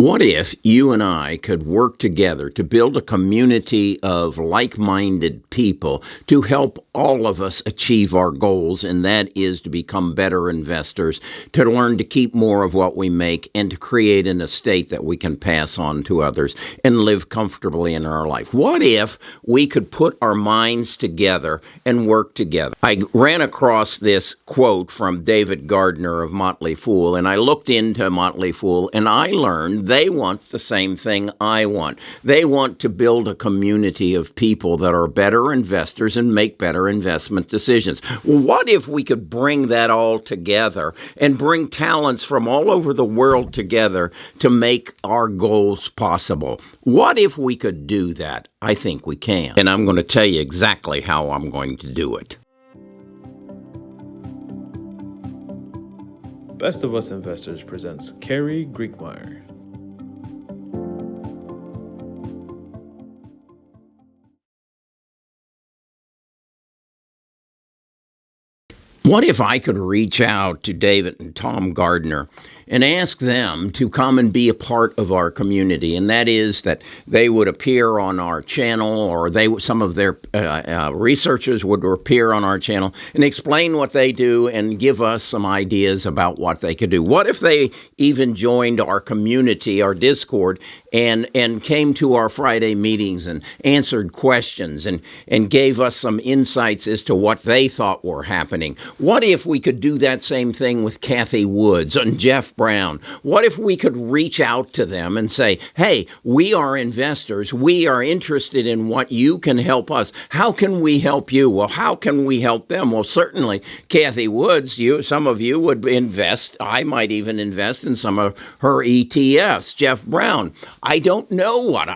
What if you and I could work together to build a community of like-minded people to help all of us achieve our goals, and that is to become better investors, to learn to keep more of what we make, and to create an estate that we can pass on to others and live comfortably in our life? What if we could put our minds together and work together? I ran across this quote from David Gardner of Motley Fool, and I looked into Motley Fool, and I learned they want the same thing I want. They want to build a community of people that are better investors and make better investment decisions. Well, what if we could bring that all together and bring talents from all over the world together to make our goals possible? What if we could do that? I think we can. And I'm going to tell you exactly how I'm going to do it. Best of Us Investors presents Carrie Griegmeyer. What if I could reach out to David and Tom Gardner and ask them to come and be a part of our community? And that is that they would appear on our channel, or some of their researchers would appear on our channel and explain what they do and give us some ideas about what they could do. What if they even joined our community, our Discord, and came to our Friday meetings and answered questions and gave us some insights as to what they thought were happening? What if we could do that same thing with Kathy Woods and Jeff Brown? What if we could reach out to them and say, hey, we are investors. We are interested in what you can help us. How can we help you? Well, how can we help them? Well, certainly, Kathy Woods, some of you would invest. I might even invest in some of her ETFs. Jeff Brown, I don't know what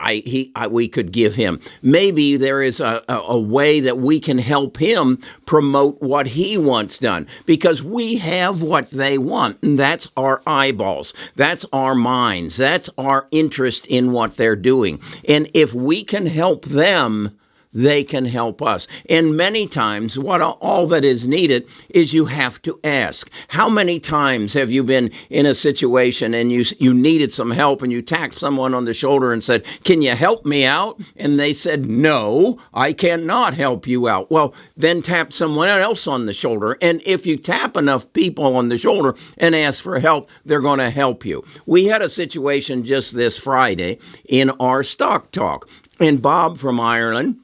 we could give him. Maybe there is a way that we can help him promote what he wants done, because we have what they want, and that's our eyeballs, that's our minds, that's our interest in what they're doing. And if we can help them, they can help us. And many times, all that is needed is you have to ask. How many times have you been in a situation and you needed some help, and you tapped someone on the shoulder and said, can you help me out? And they said, no, I cannot help you out. Well, then tap someone else on the shoulder. And if you tap enough people on the shoulder and ask for help, they're going to help you. We had a situation just this Friday in our stock talk, and Bob from Ireland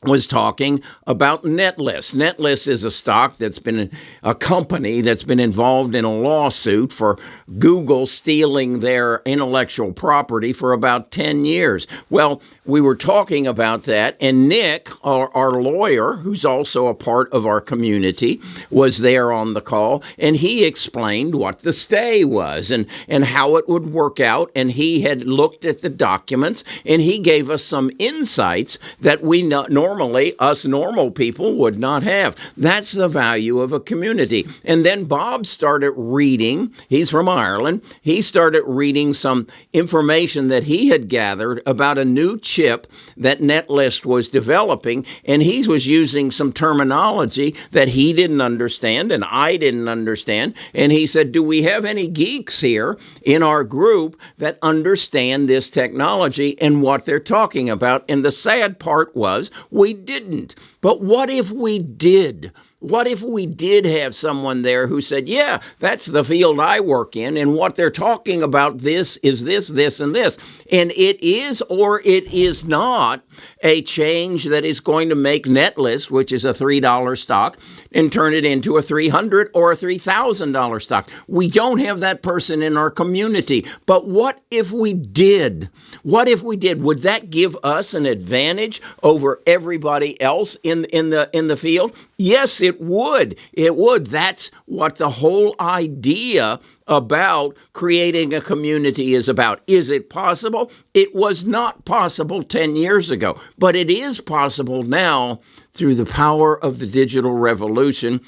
was talking about Netlist. Netlist is a stock that's been a company that's been involved in a lawsuit for Google stealing their intellectual property for about 10 years. Well, we were talking about that, and Nick, our lawyer, who's also a part of our community, was there on the call, and he explained what the stay was and how it would work out, and he had looked at the documents, and he gave us some insights that we normally, us normal people, would not have. That's the value of a community. And then Bob started reading, he's from Ireland, he started reading some information that he had gathered about a new chip that Netlist was developing, and he was using some terminology that he didn't understand and I didn't understand. And he said, do we have any geeks here in our group that understand this technology and what they're talking about? And the sad part was, we didn't. But what if we did? What if we did have someone there who said, yeah, that's the field I work in, and what they're talking about this is this, this, and this. And it is or it is not a change that is going to make Netlist, which is a $3 stock, and turn it into a $300 or a $3,000 stock. We don't have that person in our community. But what if we did? What if we did? Would that give us an advantage over everybody else in the field? Yes, it would. It would. That's what the whole idea about creating a community is about. Is it possible? It was not possible 10 years ago, but it is possible now through the power of the digital revolution.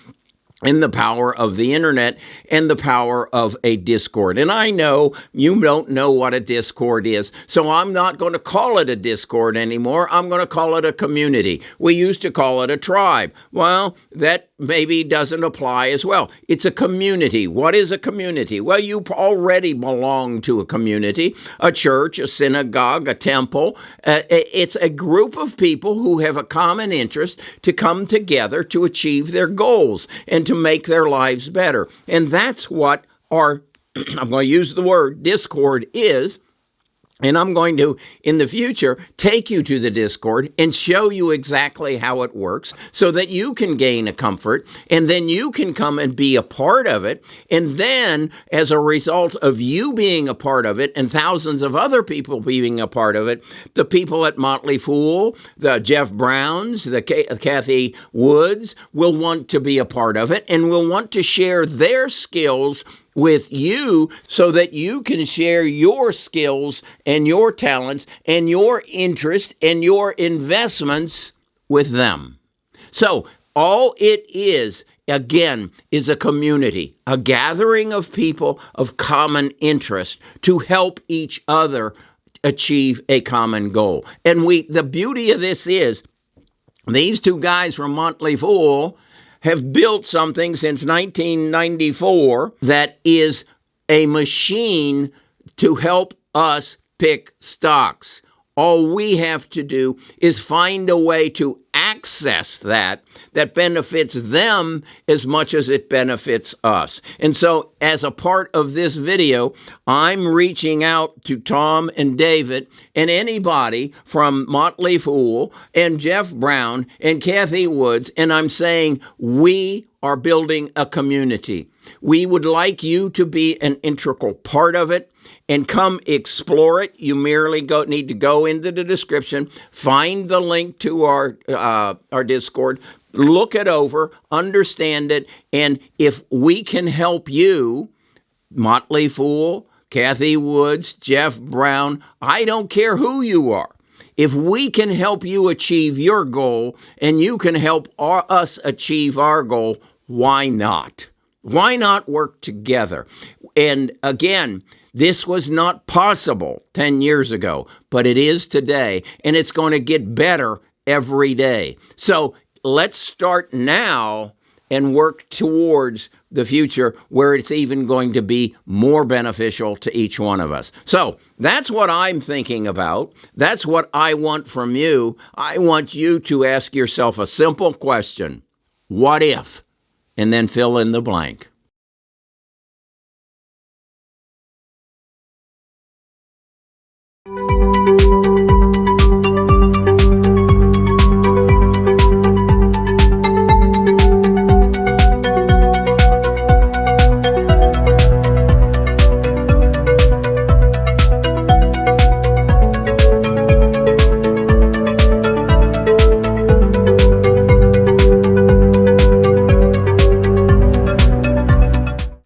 and the power of the internet and the power of a Discord. And I know you don't know what a Discord is, so I'm not going to call it a Discord anymore. I'm going to call it a community. We used to call it a tribe. Well, that maybe doesn't apply as well. It's a community. What is a community? Well, you already belong to a community, a church, a synagogue, a temple. It's a group of people who have a common interest to come together to achieve their goals and to make their lives better. And that's what our, I'm going to use the word Discord is. And I'm going to, in the future, take you to the Discord and show you exactly how it works so that you can gain a comfort, and then you can come and be a part of it. And then, as a result of you being a part of it and thousands of other people being a part of it, the people at Motley Fool, the Jeff Browns, the Kathy Woods will want to be a part of it and will want to share their skills with you so that you can share your skills and your talents and your interest and your investments with them. So all it is, again, is a community, a gathering of people of common interest to help each other achieve a common goal. And the beauty of this is these two guys from Motley Fool have built something since 1994 that is a machine to help us pick stocks. All we have to do is find a way to access that benefits them as much as it benefits us. And so as a part of this video, I'm reaching out to Tom and David and anybody from Motley Fool and Jeff Brown and Kathy Woods, and I'm saying we are building a community. We would like you to be an integral part of it and come explore it. You merely need to go into the description, find the link to our Discord, look it over, understand it, and if we can help you, Motley Fool, Kathy Woods, Jeff Brown, I don't care who you are. If we can help you achieve your goal and you can help us achieve our goal, why not? Why not work together? And again, this was not possible 10 years ago, but it is today, and it's going to get better every day. So let's start now and work towards the future where it's even going to be more beneficial to each one of us. So that's what I'm thinking about. That's what I want from you. I want you to ask yourself a simple question. What if? And then fill in the blank.